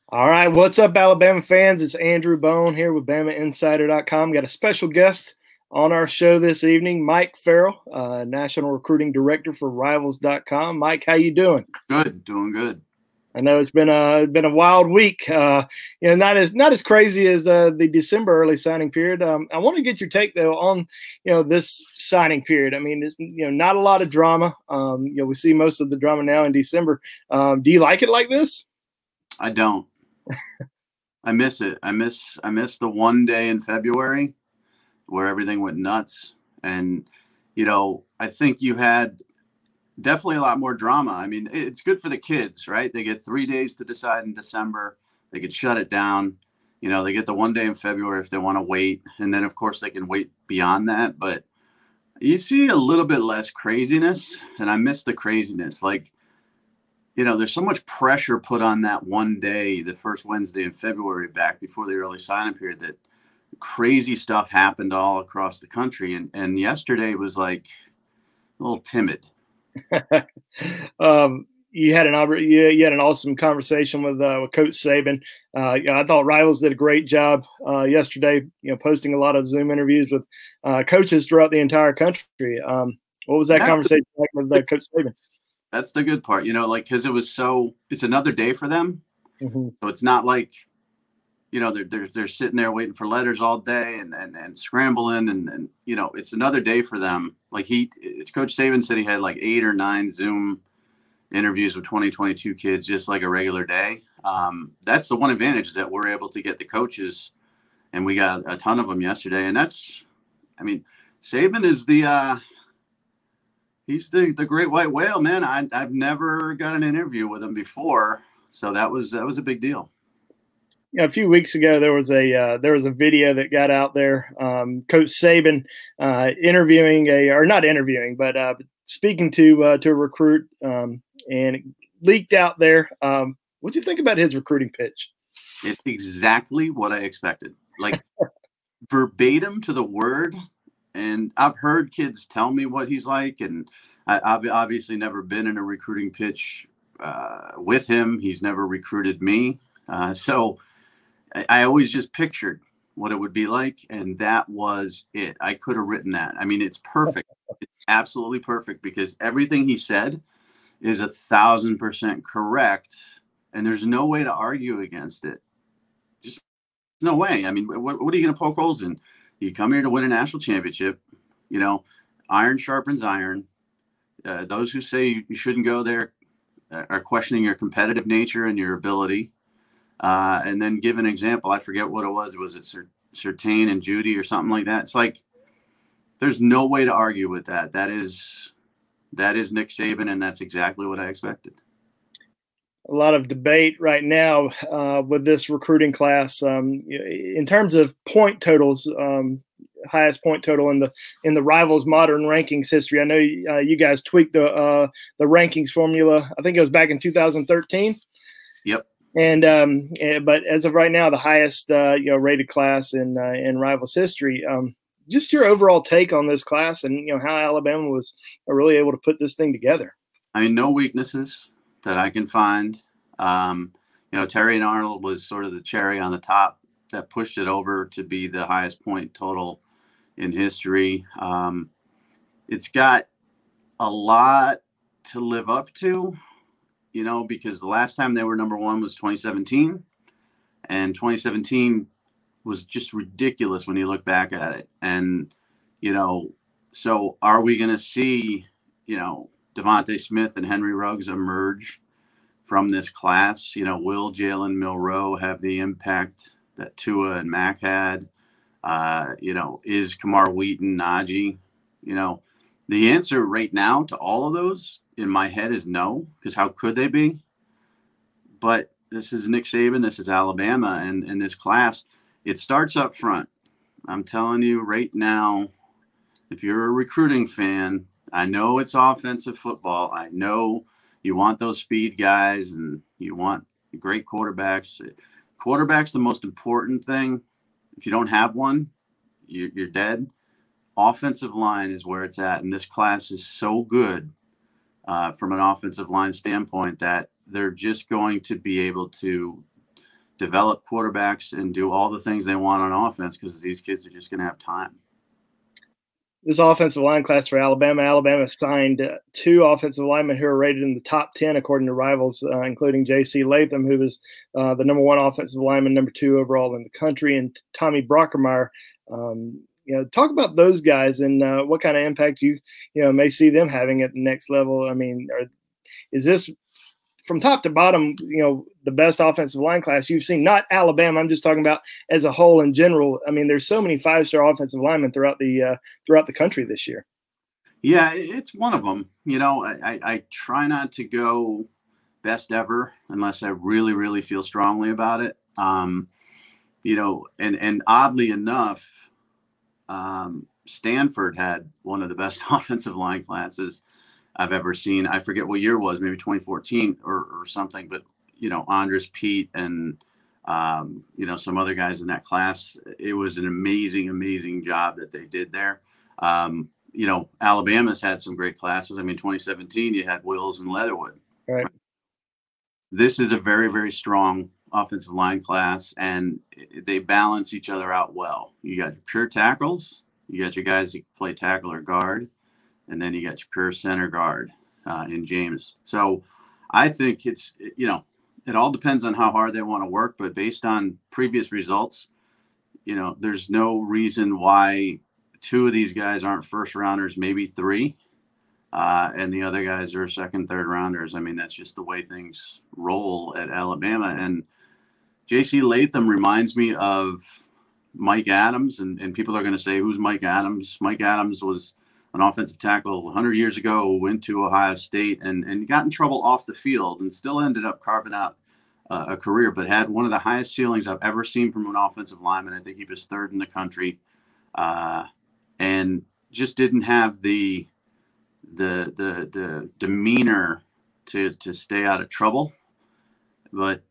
All right, what's up, Alabama fans? It's Andrew Bone here with BamaInsider.com. Got a special guest on our show this evening, Mike Farrell, National Recruiting Director for Rivals.com. Mike, how you doing? Good, doing good. I know it's been a wild week. Not as crazy as the December early signing period. I want to get your take though on this signing period. I mean, it's not a lot of drama. We see most of the drama now in December. Do you like it like this? I don't. I miss it. I miss the one day in February where everything went nuts. And, I think you had definitely a lot more drama. I mean, it's good for the kids, right? They get 3 days to decide in December. They could shut it down. They get the one day in February if they want to wait. And then, of course, they can wait beyond that. But you see a little bit less craziness, and I miss the craziness. Like, there's so much pressure put on that one day, the first Wednesday in February back before the early signing period, that crazy stuff happened all across the country. And yesterday was like a little timid. You had an awesome conversation with Coach Saban. I thought Rivals did a great job yesterday, posting a lot of Zoom interviews with coaches throughout the entire country. What was that conversation like with Coach Saban? That's the good part, because it's another day for them. Mm-hmm. So it's not like, they're sitting there waiting for letters all day and scrambling and it's another day for them. Like Coach Saban said he had like 8 or 9 Zoom interviews with 2022 kids, just like a regular day. That's the one advantage, is that we're able to get the coaches, and we got a ton of them yesterday. And Saban is he's the great white whale, man. I've never got an interview with him before, so that was a big deal. Yeah, a few weeks ago there was a video that got out there. Coach Saban speaking to a recruit, and it leaked out there. What do you think about his recruiting pitch? It's exactly what I expected, like verbatim to the word. And I've heard kids tell me what he's like, and I've obviously never been in a recruiting pitch with him. He's never recruited me. So I always just pictured what it would be like, and that was it. I could have written that. I mean, it's perfect. It's absolutely perfect, because everything he said is 1,000% correct, and there's no way to argue against it. Just no way. I mean, what are you going to poke holes in? You come here to win a national championship. Iron sharpens iron. Those who say you shouldn't go there are questioning your competitive nature and your ability. And then give an example. I forget what it was. Was it Surtain and Judy or something like that? It's like there's no way to argue with that. That is Nick Saban, and that's exactly what I expected. A lot of debate right now with this recruiting class in terms of point totals. Highest point total in the Rivals modern rankings history. I know you guys tweaked the rankings formula. I think it was back in 2013. Yep. And but as of right now, the highest rated class in Rivals history. Just your overall take on this class, and how Alabama was really able to put this thing together. I mean, no weaknesses that I can find. Terry and Arnold was sort of the cherry on the top that pushed it over to be the highest point total in history. It's got a lot to live up to, because the last time they were number one was 2017, and 2017 was just ridiculous when you look back at it. And, so are we going to see, Devontae Smith and Henry Ruggs emerge from this class? Will Jalen Milroe have the impact that Tua and Mac had? Is Camar Wheaton, Najee? The answer right now to all of those in my head is no, because how could they be? But this is Nick Saban, this is Alabama, and this class, it starts up front. I'm telling you right now, if you're a recruiting fan, I know it's offensive football. I know you want those speed guys and you want great quarterbacks. Quarterback's the most important thing. If you don't have one, you're dead. Offensive line is where it's at, and this class is so good from an offensive line standpoint that they're just going to be able to develop quarterbacks and do all the things they want on offense, because these kids are just going to have time. This offensive line class for Alabama, Alabama signed 2 offensive linemen who are rated in the top 10 according to Rivals, including J.C. Latham, who was the #1 offensive lineman, #2 overall in the country, and Tommy Brockermeyer. Talk about those guys and what kind of impact you may see them having at the next level. I mean, is this from top to bottom, the best offensive line class you've seen? Not Alabama, I'm just talking about as a whole in general. I mean, there's so many 5-star offensive linemen throughout the country this year. Yeah, it's one of them. I try not to go best ever unless I really, really feel strongly about it. And oddly enough, Stanford had one of the best offensive line classes I've ever seen. I forget what year it was, maybe 2014 or something, but Andres Pete and some other guys in that class. It was an amazing, amazing job that they did there. Alabama's had some great classes. I mean, 2017 you had Wills and Leatherwood. Right. This is a very, very strong offensive line class, and they balance each other out well. You got your pure tackles, you got your guys that play tackle or guard, and then you got your pure center guard in James. So I think it all depends on how hard they want to work, but based on previous results, there's no reason why 2 of these guys aren't first rounders, maybe 3, and the other guys are second, third rounders. I mean, that's just the way things roll at Alabama. And J.C. Latham reminds me of Mike Adams, and people are going to say, who's Mike Adams? Mike Adams was an offensive tackle 100 years ago, went to Ohio State and got in trouble off the field and still ended up carving out a career, but had one of the highest ceilings I've ever seen from an offensive lineman. I think he was 3rd in the country, and just didn't have the demeanor to stay out of trouble. But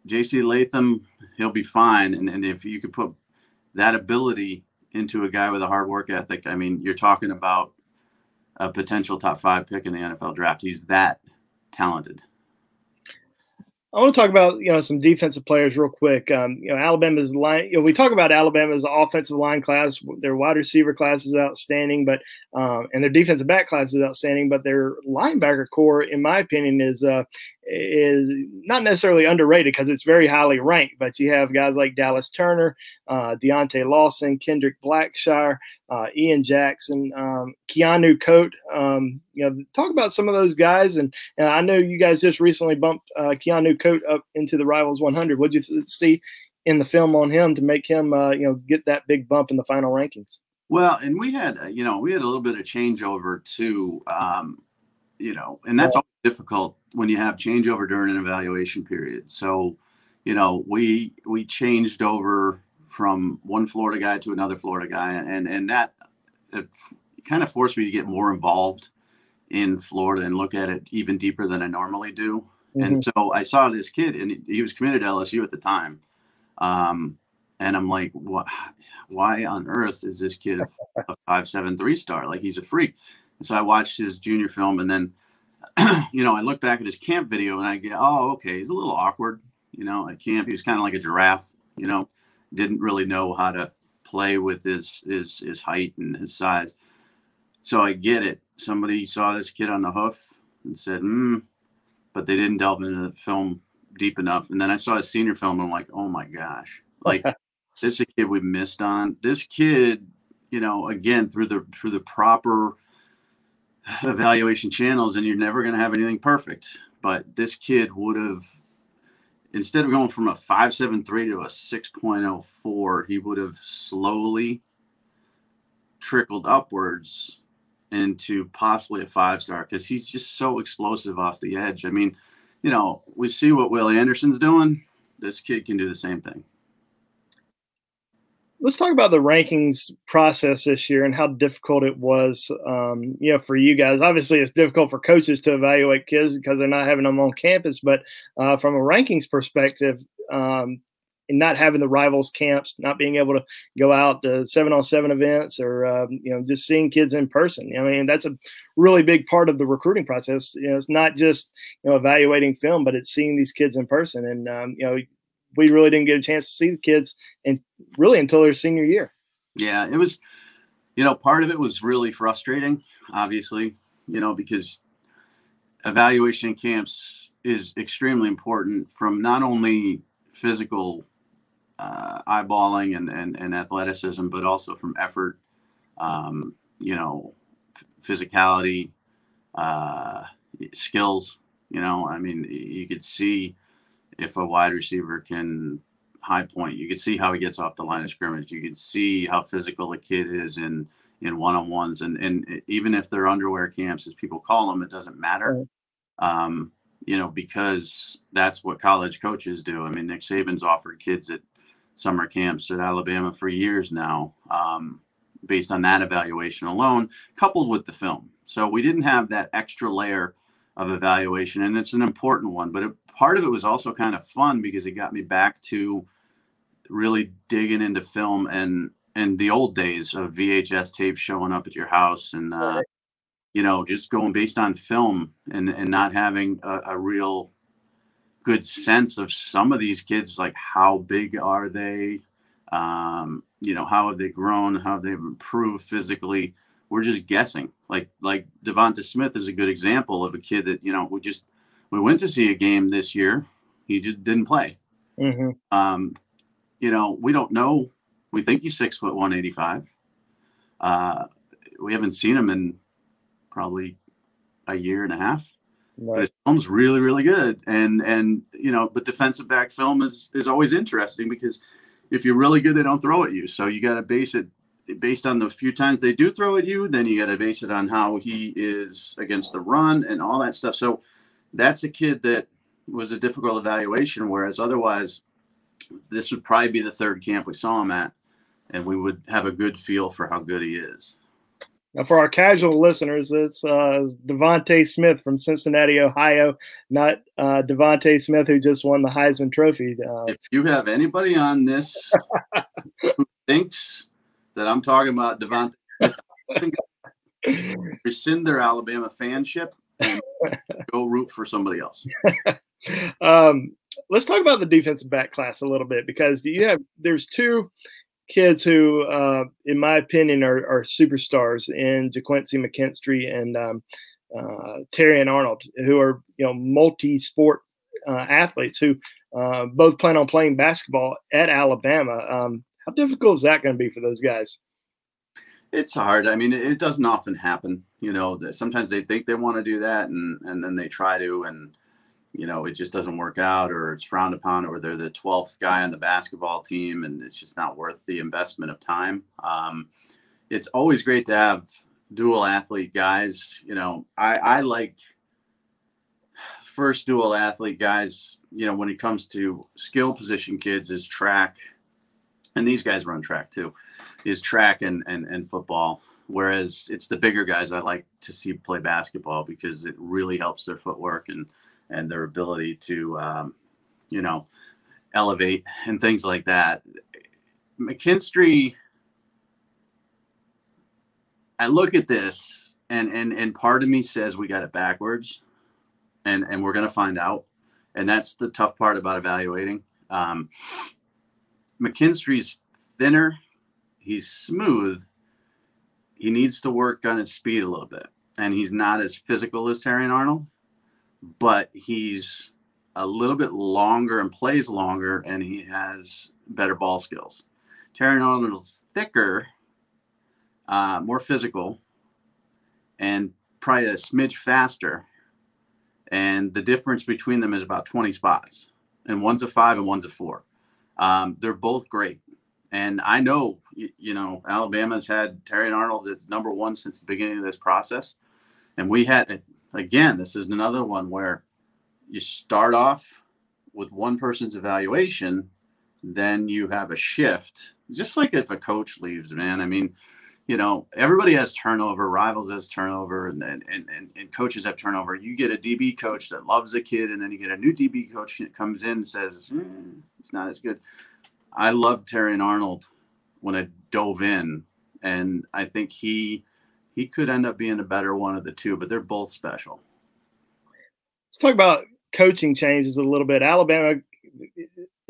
J.C. Latham, he'll be fine. And if you could put that ability into a guy with a hard work ethic, I mean, you're talking about a potential top 5 pick in the NFL draft. He's that talented. I want to talk about some defensive players real quick. Alabama's line. We talk about Alabama's offensive line class. Their wide receiver class is outstanding, but and their defensive back class is outstanding. But their linebacker core, in my opinion, is not necessarily underrated because it's very highly ranked. But you have guys like Dallas Turner, Deontay Lawson, Kendrick Blackshire, Ian Jackson, Keanu Coate. Talk about some of those guys. And I know you guys just recently bumped Keanu Coate up into the Rivals 100. What did you see in the film on him to make him, get that big bump in the final rankings? Well, and we had a little bit of changeover too, and that's always difficult when you have changeover during an evaluation period. So, we changed over from one Florida guy to another Florida guy, and that kind of forced me to get more involved in Florida and look at it even deeper than I normally do. Mm-hmm. And so I saw this kid, and he was committed to LSU at the time. And I'm like, why on earth is this kid a 5.7 3-star? Like, he's a freak. And so I watched his junior film, and then, I look back at his camp video, and I get, oh, okay, he's a little awkward, at camp. He was kind of like a giraffe, didn't really know how to play with his height and his size. So I get it. Somebody saw this kid on the hoof and said, but they didn't delve into the film deep enough. And then I saw his senior film, and I'm like, oh my gosh, like, this is a kid we missed on. This kid, again, through the proper evaluation channels, and you're never going to have anything perfect, but this kid would have, instead of going from a 5.73 to a 6.04, he would have slowly trickled upwards into possibly a 5-star, because he's just so explosive off the edge. I mean, we see what Will Anderson's doing. This kid can do the same thing. Let's talk about the rankings process this year and how difficult it was, for you guys. Obviously, it's difficult for coaches to evaluate kids because they're not having them on campus. But from a rankings perspective, and not having the Rivals camps, not being able to go out to 7-on-7 events or, just seeing kids in person. I mean, that's a really big part of the recruiting process. It's not just, evaluating film, but it's seeing these kids in person. And, we really didn't get a chance to see the kids and really until their senior year. Yeah, it was, part of it was really frustrating, obviously, because evaluation camps is extremely important from not only physical eyeballing and athleticism, but also from effort, physicality, skills. I mean, you could see if a wide receiver can high point, you could see how he gets off the line of scrimmage. You could see how physical the kid is in one-on-ones. And even if they're underwear camps, as people call them, it doesn't matter. Because that's what college coaches do. I mean, Nick Saban's offered kids at summer camps at Alabama for years now, based on that evaluation alone, coupled with the film. So we didn't have that extra layer of evaluation, and it's an important one. But part of it was also kind of fun because it got me back to really digging into film and the old days of VHS tapes showing up at your house and, just going based on film and not having a real good sense of some of these kids, like how big are they? How have they grown? How have they improved physically? We're just guessing. Like Devonta Smith is a good example of a kid that, we went to see a game this year. He just didn't play. Mm-hmm. We don't know. We think he's 6'1", 185. We haven't seen him in probably a year and a half. Right. But his film's really, really good. And but defensive back film is always interesting because if you're really good, they don't throw at you. So you got to base it based on the few times they do throw at you. Then you got to base it on how he is against the run and all that stuff. So that's a kid that was a difficult evaluation, whereas otherwise this would probably be the third camp we saw him at, and we would have a good feel for how good he is. Now, for our casual listeners, it's Devonta Smith from Cincinnati, Ohio, not Devonta Smith who just won the Heisman Trophy. If you have anybody on this who thinks that I'm talking about Devonta Smith, rescind their Alabama fanship and go root for somebody else. Let's talk about the defensive back class a little bit because there's two kids who, in my opinion, are superstars in JaQuincy McKinstry and Terry and Arnold, who are multi-sport athletes who both plan on playing basketball at Alabama. How difficult is that going to be for those guys? It's hard. I mean, it doesn't often happen. Sometimes they think they want to do that, and then they try to, and it just doesn't work out, or it's frowned upon, or they're the 12th guy on the basketball team, and it's just not worth the investment of time. It's always great to have dual athlete guys. I like first dual athlete guys, when it comes to skill position kids is track, and these guys run track too, is track and football. Whereas it's the bigger guys I like to see play basketball because it really helps their footwork and their ability to, elevate and things like that. McKinstry, I look at this and part of me says we got it backwards and we're going to find out. And that's the tough part about evaluating. McKinstry's thinner. He's smooth. He needs to work on his speed a little bit. And he's not as physical as Terry and Arnold, but he's a little bit longer and plays longer, and he has better ball skills. Terry and Arnold's thicker, more physical, and probably a smidge faster. And the difference between them is about 20 spots. And one's a 5 and one's a 4. They're both great. And I know, Alabama's had Terry and Arnold at number 1 since the beginning of this process. And we had, again, this is another one where you start off with one person's evaluation, then you have a shift. Just like if a coach leaves, man. I mean, everybody has turnover, rivals has turnover, and coaches have turnover. You get a DB coach that loves the kid, and then you get a new DB coach that comes in and says, it's not as good. I loved Terry and Arnold when I dove in, and I think he could end up being a better one of the two, but they're both special. Let's talk about coaching changes a little bit. Alabama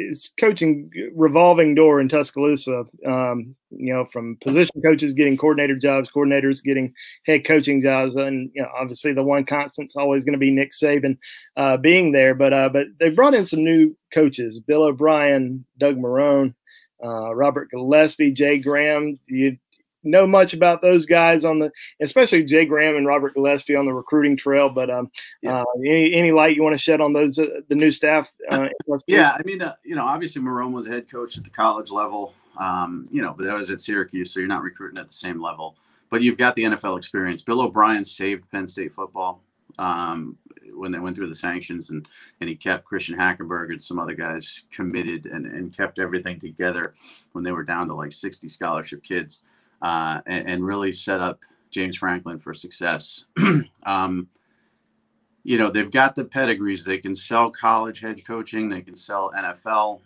it's coaching revolving door in Tuscaloosa. From position coaches getting coordinator jobs, coordinators getting head coaching jobs, and obviously the one constant's always going to be Nick Saban being there. But they've brought in some new coaches: Bill O'Brien, Doug Marrone, Robert Gillespie, Jay Graham. You know much about those guys especially Jay Graham and Robert Gillespie on the recruiting trail, but any light you want to shed on those the new staff? Yeah, I mean, obviously Marrone was a head coach at the college level, but that was at Syracuse, so you're not recruiting at the same level. But you've got the NFL experience. Bill O'Brien saved Penn State football when they went through the sanctions, and he kept Christian Hackenberg and some other guys committed and kept everything together when they were down to like 60 scholarship kids. And really set up James Franklin for success. They've got the pedigrees. They can sell college head coaching. They can sell NFL,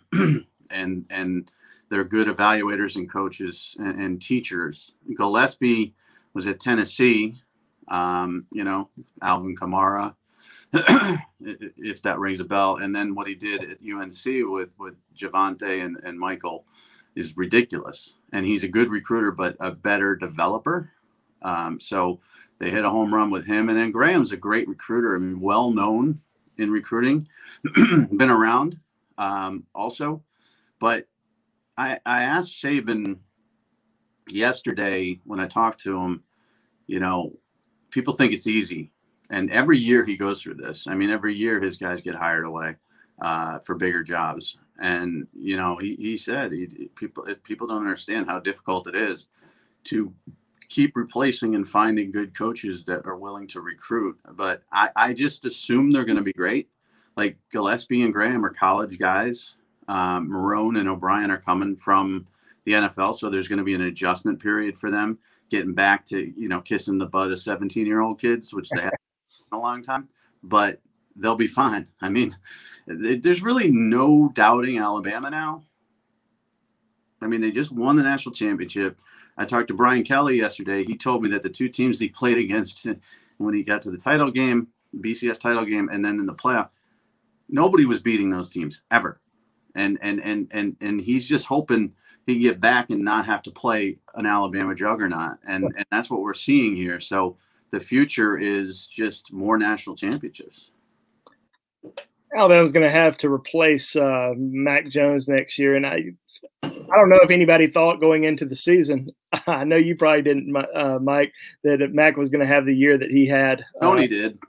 and they're good evaluators and coaches and teachers. Gillespie was at Tennessee. Alvin Kamara, if that rings a bell, and then what he did at UNC with Javante and Michael is ridiculous. And he's a good recruiter, but a better developer. So they hit a home run with him. And then Graham's a great recruiter. I mean, well known in recruiting, been around also. But I asked Saban yesterday when I talked to him, people think it's easy. And every year he goes through this. I mean, every year his guys get hired away for bigger jobs. And, he said people don't understand how difficult it is to keep replacing and finding good coaches that are willing to recruit. But I just assume they're going to be great. Like Gillespie and Graham are college guys. Marrone and O'Brien are coming from the NFL. So there's going to be an adjustment period for them getting back to, kissing the butt of 17-year-old kids, which they haven't in a long time. But they'll be fine. I mean, there's really no doubting Alabama now. I mean, they just won the national championship. I talked to Brian Kelly yesterday. He told me that the two teams he played against when he got to the title game, BCS title game, and then in the playoff, nobody was beating those teams ever. And he's just hoping he can get back and not have to play an Alabama juggernaut. And that's what we're seeing here. So the future is just more national championships. Alabama's going to have to replace Mac Jones next year, and I don't know if anybody thought going into the season. I know you probably didn't, Mike, that Mac was going to have the year that he had. Tony did.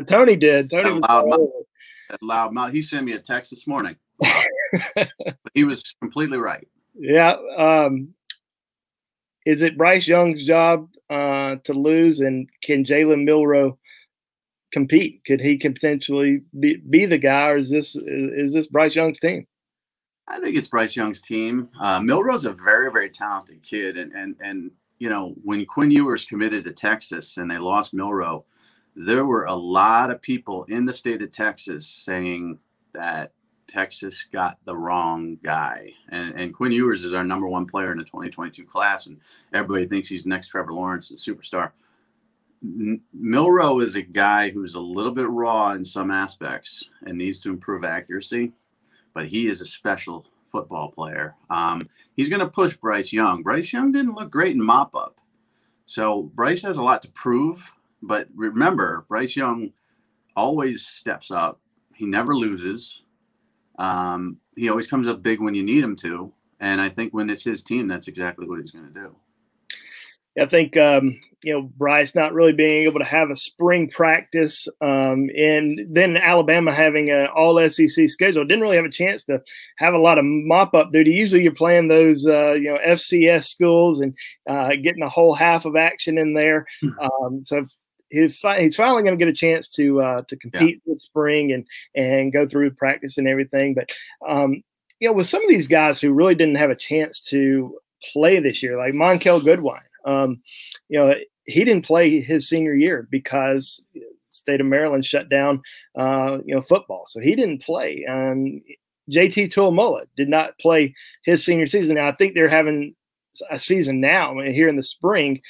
Tony did. Tony that loud mouth. He sent me a text this morning. But he was completely right. Yeah. Is it Bryce Young's job to lose, and can Jalen Milroe compete? Could he potentially be the guy, or is this Bryce Young's team? I think it's Bryce Young's team. Milroe's a very, very talented kid, and when Quinn Ewers committed to Texas and they lost Milroe, there were a lot of people in the state of Texas saying that Texas got the wrong guy. And Quinn Ewers is our number one player in the 2022 class, and everybody thinks he's next Trevor Lawrence, the superstar. Milroe is a guy who's a little bit raw in some aspects and needs to improve accuracy, but he is a special football player. He's going to push Bryce Young. Bryce Young didn't look great in mop-up. So Bryce has a lot to prove, but remember, Bryce Young always steps up. He never loses. He always comes up big when you need him to. And I think when it's his team, that's exactly what he's going to do. I think, Bryce not really being able to have a spring practice and then Alabama having an all SEC schedule, didn't really have a chance to have a lot of mop-up duty. Usually you're playing those, FCS schools and getting a whole half of action in there. So he's finally going to get a chance to compete this spring and go through practice and everything. But, with some of these guys who really didn't have a chance to play this year, like Monkel Goodwine, he didn't play his senior year because the state of Maryland shut down, football. So he didn't play. JT Tuimoloau did not play his senior season. Now, I think they're having a season now here in the spring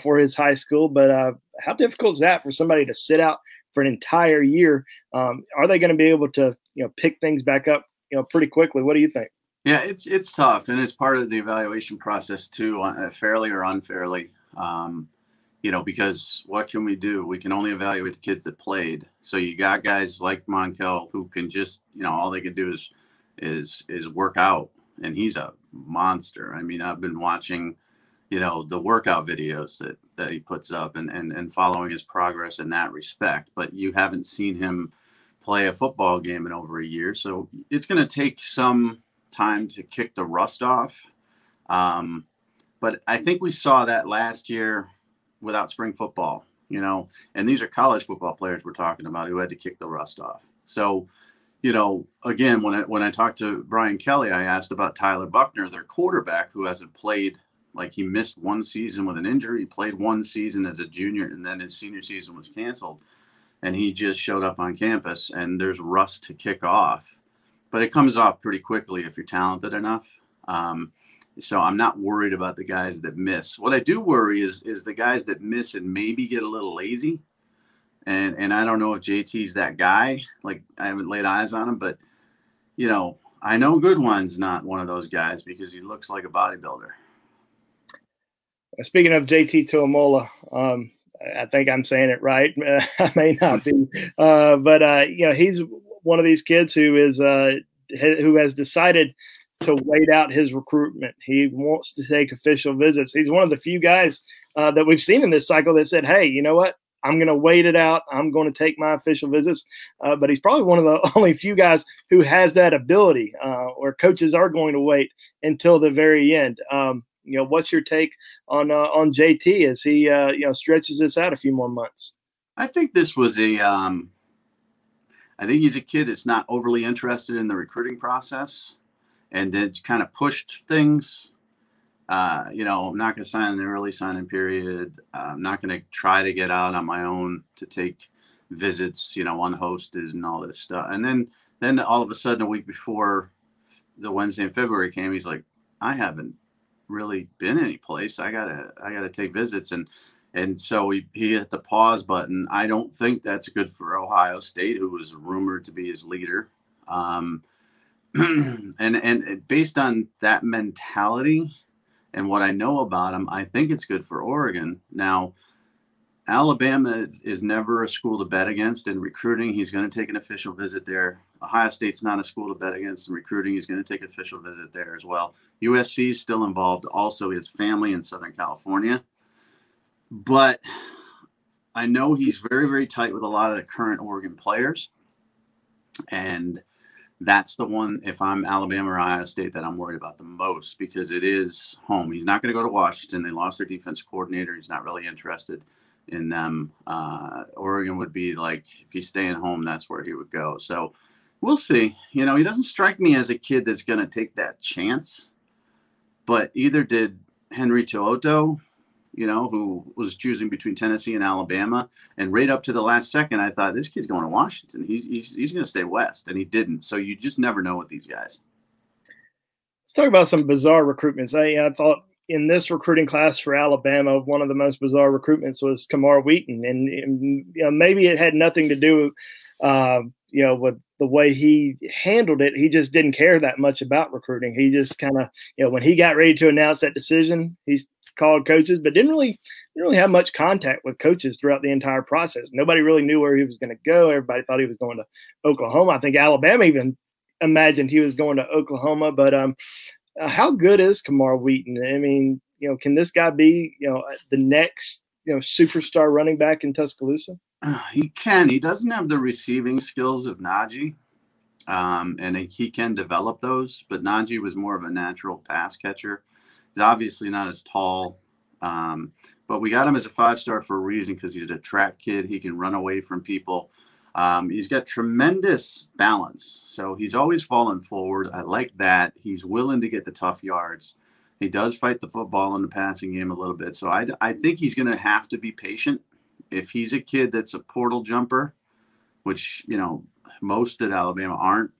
for his high school. But how difficult is that for somebody to sit out for an entire year? Are they going to be able to, pick things back up pretty quickly. What do you think? Yeah, it's tough, and it's part of the evaluation process too, fairly or unfairly. Because what can we do? We can only evaluate the kids that played. So you got guys like Monkel who can just, all they can do is work out, and he's a monster. I mean, I've been watching, the workout videos that he puts up and following his progress in that respect. But you haven't seen him play a football game in over a year, so it's going to take some time to kick the rust off. But I think we saw that last year without spring football, and these are college football players we're talking about who had to kick the rust off. So, again, when I talked to Brian Kelly, I asked about Tyler Buckner, their quarterback, who hasn't played. Like, he missed one season with an injury. He played one season as a junior, and then his senior season was canceled. And he just showed up on campus, and there's rust to kick off. But it comes off pretty quickly if you're talented enough. So I'm not worried about the guys that miss. What I do worry is the guys that miss and maybe get a little lazy. And I don't know if JT's that guy. Like, I haven't laid eyes on him, but, I know Goodwine's not one of those guys because he looks like a bodybuilder. Speaking of JT Tuimoloau, I think I'm saying it right. I may not be, but he's one of these kids who has decided to wait out his recruitment. He wants to take official visits. He's one of the few guys that we've seen in this cycle that said, "Hey, you know what? I'm going to wait it out. I'm going to take my official visits." But he's probably one of the only few guys who has that ability, where coaches are going to wait until the very end. What's your take on JT as he stretches this out a few more months? I think this was I think he's a kid that's not overly interested in the recruiting process, and then kind of pushed things. I'm not going to sign in the early signing period. I'm not going to try to get out on my own to take visits, unhosted and all this stuff. And then all of a sudden, a week before the Wednesday in February came, he's like, I haven't really been any place. I gotta take visits, and so he hit the pause button. I don't think that's good for Ohio State, who was rumored to be his leader. And based on that mentality and what I know about him, I think it's good for Oregon. Now, Alabama is never a school to bet against in recruiting. He's going to take an official visit there. Ohio State's not a school to bet against in recruiting. He's going to take an official visit there as well. USC is still involved. Also, his family in Southern California. But I know he's very, very tight with a lot of the current Oregon players. And that's the one, if I'm Alabama or Ohio State, that I'm worried about the most, because it is home. He's not going to go to Washington. They lost their defense coordinator. He's not really interested in them. Oregon would be like, if he's staying home, that's where he would go. So we'll see. He doesn't strike me as a kid that's going to take that chance, but either did Henry To'oTo'o, who was choosing between Tennessee and Alabama. And right up to the last second, I thought, this kid's going to Washington. He's going to stay west, and he didn't. So you just never know with these guys. Let's talk about some bizarre recruitments. I thought in this recruiting class for Alabama, one of the most bizarre recruitments was Camar Wheaton. And maybe it had nothing to do with the way he handled it. He just didn't care that much about recruiting. He just kind of, when he got ready to announce that decision, he's called coaches, but didn't really have much contact with coaches throughout the entire process. Nobody really knew where he was going to go. Everybody thought he was going to Oklahoma. I think Alabama even imagined he was going to Oklahoma. But how good is Camar Wheaton? I mean, can this guy be, the next, superstar running back in Tuscaloosa? He can. He doesn't have the receiving skills of Najee, and he can develop those. But Najee was more of a natural pass catcher. He's obviously not as tall, but we got him as a 5-star for a reason, because he's a track kid. He can run away from people. He's got tremendous balance, so he's always falling forward. I like that. He's willing to get the tough yards. He does fight the football in the passing game a little bit, so I think he's going to have to be patient. If he's a kid that's a portal jumper, which, most at Alabama aren't,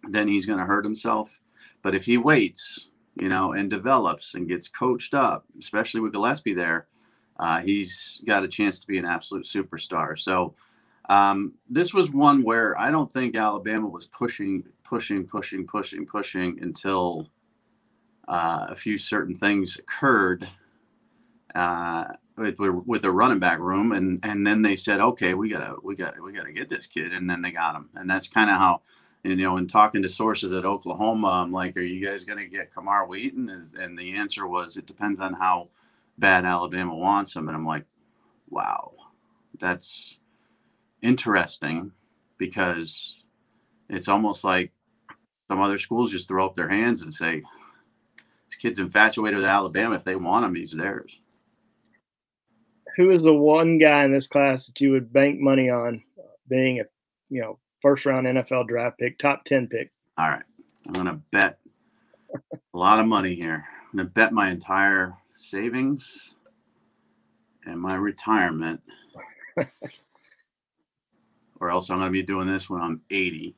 then he's going to hurt himself. But if he waits, and develops and gets coached up, especially with Gillespie there, he's got a chance to be an absolute superstar. So This was one where I don't think Alabama was pushing until a few certain things occurred with the running back room, and then they said, okay, we gotta get this kid, and then they got him, and that's kind of how. And, in talking to sources at Oklahoma, I'm like, are you guys going to get Camar Wheaton? And the answer was, it depends on how bad Alabama wants him. And I'm like, wow, that's interesting, because it's almost like some other schools just throw up their hands and say, this kid's infatuated with Alabama. If they want him, he's theirs. Who is the one guy in this class that you would bank money on being a, first round NFL draft pick, top 10 pick? All right. I'm going to bet a lot of money here. I'm going to bet my entire savings and my retirement, or else I'm going to be doing this when I'm 80.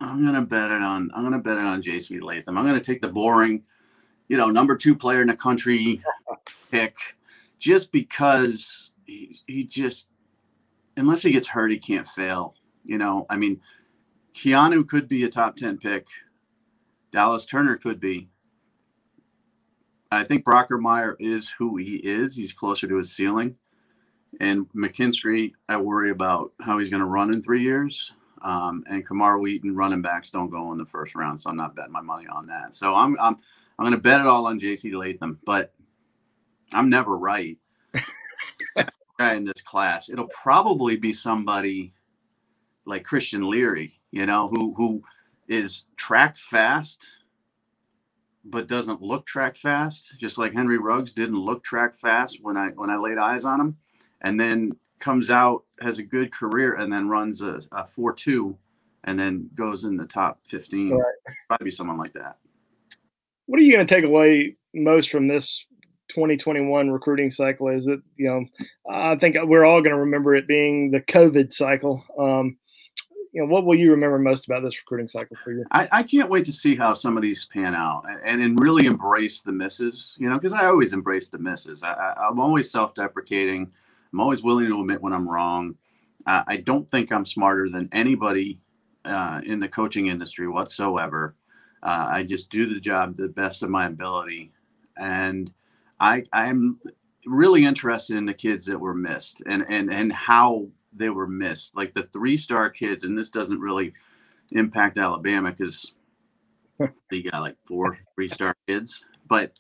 I'm going to bet it on JT Latham. I'm going to take the boring, number 2 player in the country pick, just because he just, unless he gets hurt, he can't fail. I mean, Keanu could be a top 10 pick. Dallas Turner could be. I think Brockermeyer is who he is. He's closer to his ceiling. And McKinstry, I worry about how he's going to run in 3 years. And Camar Wheaton, running backs don't go in the first round, so I'm not betting my money on that. So I'm going to bet it all on JT Latham, but I'm never right. In this class, it'll probably be somebody like Christian Leary, who is track fast, but doesn't look track fast. Just like Henry Ruggs didn't look track fast when I laid eyes on him, and then comes out, has a good career, and then runs a 4.2, and then goes in the top 15. Right. Probably someone like that. What are you going to take away most from this 2021 recruiting cycle? Is it, I think we're all going to remember it being the COVID cycle. What will you remember most about this recruiting cycle for you? I can't wait to see how some of these pan out and really embrace the misses, because I always embrace the misses. I'm always self-deprecating. I'm always willing to admit when I'm wrong. I don't think I'm smarter than anybody in the coaching industry whatsoever. I just do the job to the best of my ability. And I'm really interested in the kids that were missed and how they were missed. Like the 3-star kids, and this doesn't really impact Alabama because they got like 4 3-star kids. But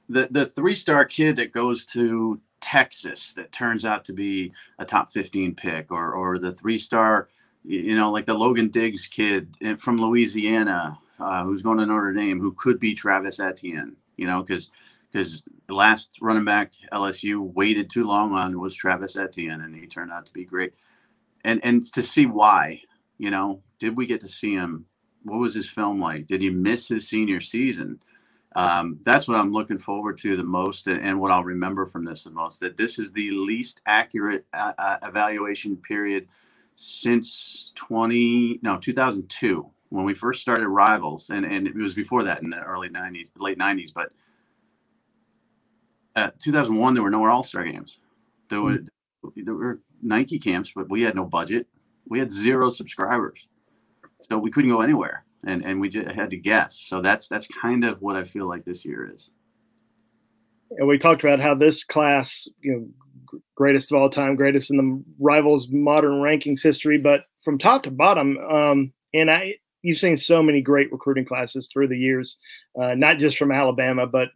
the 3-star kid that goes to Texas that turns out to be a top 15 pick, or the 3-star, like the Logan Diggs kid from Louisiana who's going to Notre Dame, who could be Travis Etienne, because the last running back LSU waited too long on was Travis Etienne, and he turned out to be great. And to see why, did we get to see him? What was his film like? Did he miss his senior season? That's what I'm looking forward to the most, and what I'll remember from this the most, that this is the least accurate evaluation period since 2002, when we first started Rivals, and it was before that in the early 90s, late 90s, but 2001, there were no All-Star games. There were Nike camps, but we had no budget. We had 0 subscribers, so we couldn't go anywhere, and we just had to guess. So that's kind of what I feel like this year is. And we talked about how this class, greatest of all time, greatest in the Rivals modern rankings history, but from top to bottom, you've seen so many great recruiting classes through the years, not just from Alabama, but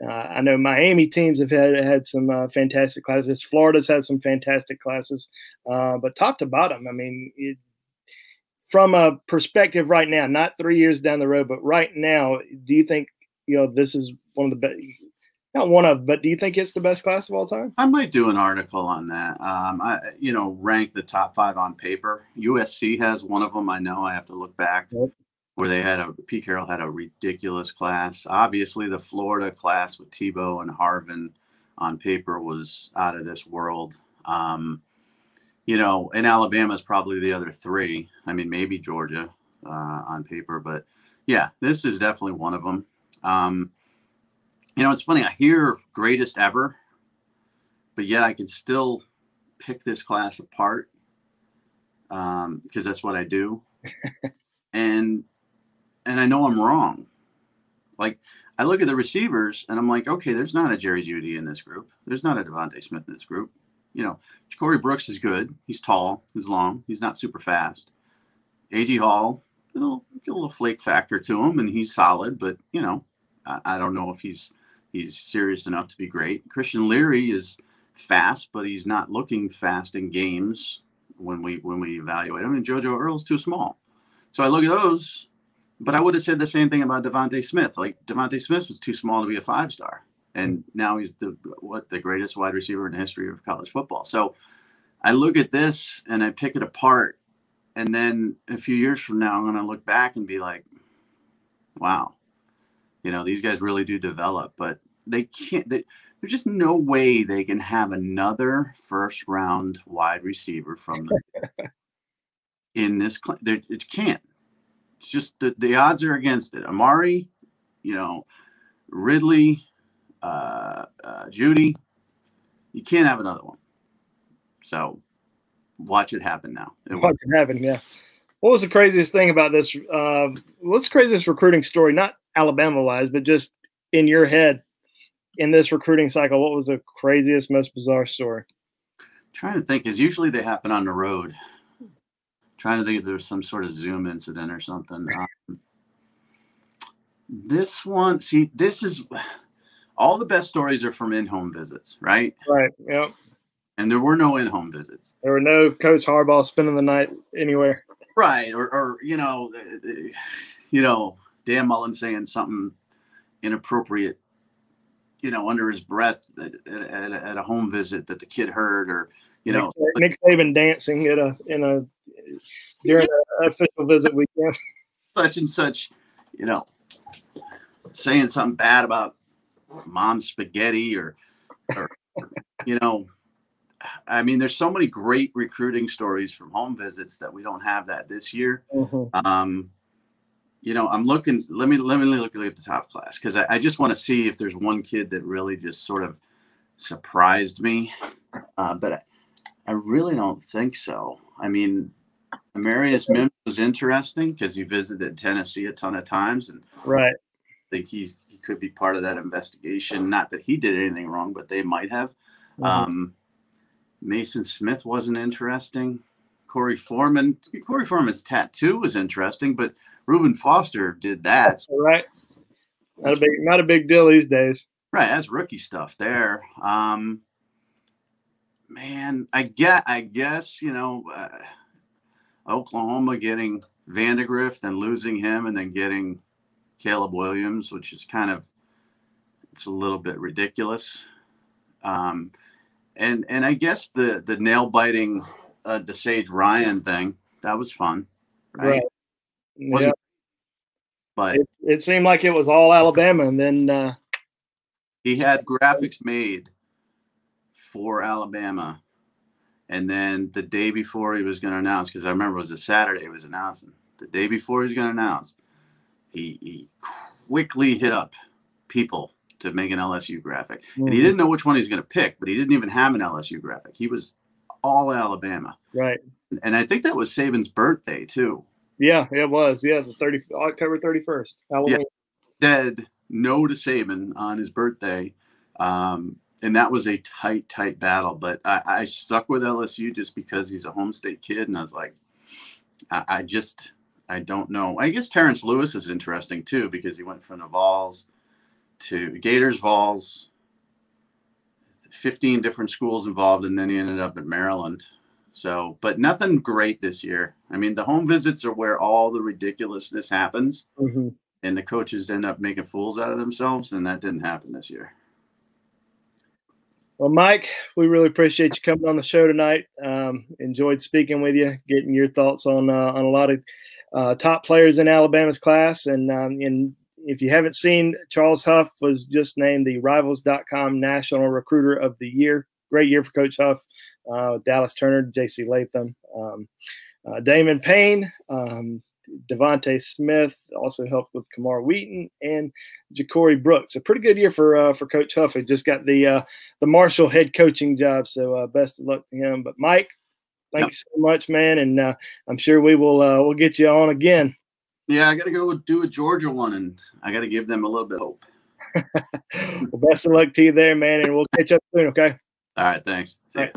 I know Miami teams have had some fantastic classes. Florida's had some fantastic classes, but top to bottom, I mean, from a perspective right now, not 3 years down the road, but right now, do you think this is one of the best? Not one of, but do you think it's the best class of all time? I might do an article on that. Rank the top 5 on paper. USC has one of them. I know I have to look back. Yep. Where Pete Carroll had a ridiculous class. Obviously, the Florida class with Tebow and Harvin on paper was out of this world. And Alabama is probably the other 3. I mean, maybe Georgia on paper, but yeah, this is definitely one of them. It's funny. I hear greatest ever, but yet I can still pick this class apart because that's what I do. and I know I'm wrong. Like, I look at the receivers and I'm like, okay, there's not a Jerry Jeudy in this group. There's not a Devontae Smith in this group. You know, Corey Brooks is good. He's tall. He's long. He's not super fast. A.G. Hall, get a little flake factor to him, and he's solid. But, you know, I don't know if he's serious enough to be great. Christian Leary is fast, but he's not looking fast in games when we evaluate him. And JoJo Earl's too small. So I look at those, but I would have said the same thing about Devontae Smith. Like, Devontae Smith was too small to be a 5-star. And now he's the greatest wide receiver in the history of college football. So I look at this and I pick it apart. And then a few years from now, I'm going to look back and be like, wow, you know, these guys really do develop, but they can't, there's just no way they can have another first-round wide receiver from the in this. It can't. It's just the odds are against it. Amari, you know, Ridley, Jeudy, you can't have another one. So watch it happen now. Watch it happen, yeah. What was the craziest thing about this? What's the craziest recruiting story, not Alabama-wise, but just in your head in this recruiting cycle? What was the craziest, most bizarre story? Trying to think, because usually they happen on the road. Trying to think if there's some sort of Zoom incident or something. This one, see, this is all the best stories are from in-home visits, right? Right, yep. And there were no in-home visits. There were no Coach Harbaugh spending the night anywhere. Right, or you know, Dan Mullen saying something inappropriate, you know, under his breath at a home visit that the kid heard, or Nick Saban dancing during an official visit weekend. Such and such, you know, saying something bad about mom's spaghetti or you know. I mean, there's so many great recruiting stories from home visits that we don't have that this year. Mm-hmm. You know, I'm looking. Let me look at the top class because I just want to see if there's one kid that really just sort of surprised me. But I really don't think so. I mean, Amarius Mims was interesting because he visited Tennessee a ton of times, and right. I think he could be part of that investigation. Not that he did anything wrong, but they might have. Mm-hmm. Mason Smith wasn't interesting. Corey Foreman's tattoo was interesting, but Reuben Foster did that. So, right. Not a big deal these days. Right. That's rookie stuff there. Man, I guess, you know, Oklahoma getting Vandegrift and losing him and then getting Caleb Williams, which is it's a little bit ridiculous. And I guess the nail biting DeSage Ryan thing, that was fun, right? Yeah. But it seemed like it was all Alabama, and then he had graphics made for Alabama, and then the day before he was going to announce, because I remember it was a Saturday he was announcing. The day before he was going to announce, he quickly hit up people to make an LSU graphic. Mm-hmm. And he didn't know which one he was going to pick, but he didn't even have an LSU graphic. He was all Alabama. Right. And I think that was Saban's birthday, too. Yeah, it was. Yeah, October 31st. Halloween. Yeah. Said no to Saban on his birthday. And that was a tight battle. But I stuck with LSU just because he's a home state kid. And I was like, I don't know. I guess Terrence Lewis is interesting, too, because he went from the Vols to Gators, Vols, 15 different schools involved, and then he ended up at Maryland. So, but nothing great this year. I mean, the home visits are where all the ridiculousness happens, mm-hmm. and the coaches end up making fools out of themselves, and that didn't happen this year. Well, Mike, we really appreciate you coming on the show tonight. Enjoyed speaking with you, getting your thoughts on a lot of top players in Alabama's class, and if you haven't seen, Charles Huff was just named the Rivals.com National Recruiter of the Year. Great year for Coach Huff. Dallas Turner, J.C. Latham, Damon Payne, Devontae Smith also helped with Camar Wheaton and Ja'Cory Brooks. A pretty good year for Coach Huff. He just got the Marshall head coaching job, so best of luck to him. But Mike, thank you so much, man, and I'm sure we'll get you on again. Yeah, I got to go do a Georgia one, and I got to give them a little bit of hope. Well, best of luck to you there, man, and we'll catch up soon, okay? All right, thanks. See ya.